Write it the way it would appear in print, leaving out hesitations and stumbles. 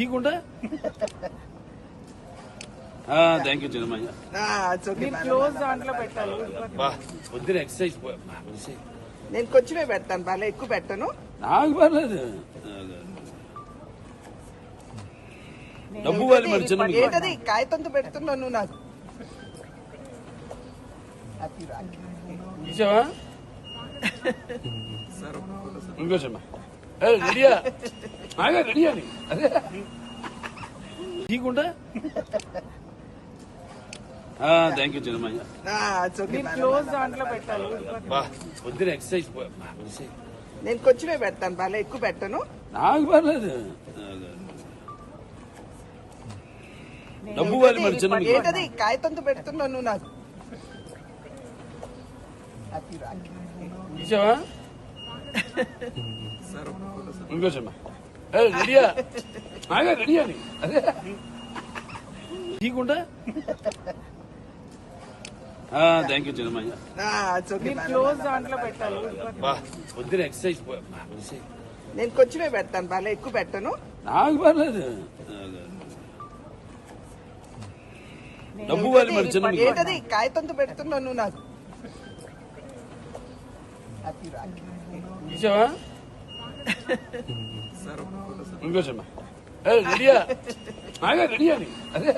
ఢీకుంటా thank you Chinnamayya close దాంట్లో పెట్టాలి. పొద్దున ఎక్సర్సైజ్ నేను కొంచెమే పెడతాను, బాగా ఎక్కువ పెట్టను. నాకు పర్లేదు. డబ్బు వాళ్ళు మరి చిన్న ఏంటది కాగితంతో పెడుతున్నావు నువ్వు నాకు. చూసావా ఇంకోసమ్మా రెడీయా బాగా రెడీ అని అదే ఢీకుంటా థ్యాంక్ యూ చిన్నమయ్య క్లోజ్ దాంట్లో పెట్టాలి. పొద్దున ఎక్సర్సైజ్ నేను కొంచెమే పెడతాను, బాగా ఎక్కువ పెట్టను. నాకు పర్లేదు. డబ్బు వాళ్ళు మరి చిన్న ఏంటది కాగితంతో పెడుతున్నావు నువ్వు నాకు. చూసావా ఇంకోసమ్మా రెడీయా బాగా రెడీ అని అదే ఢీకుంటా థ్యాంక్ యూ చిన్నమయ్య క్లోజ్ దాంట్లో పెట్టాలి. పొద్దున ఎక్సర్సైజ్ నేను కొంచెమే పెడతాను, బాగా ఎక్కువ పెట్టను. నాకు పర్లేదు. డబ్బు వాళ్ళు మరి చిన్న ఏంటది కాగితంతో పెడుతున్నావు నువ్వు నాకు. చూసావా ఇంకోసమ్మా రెడీయా బాగా రెడీ అని అదే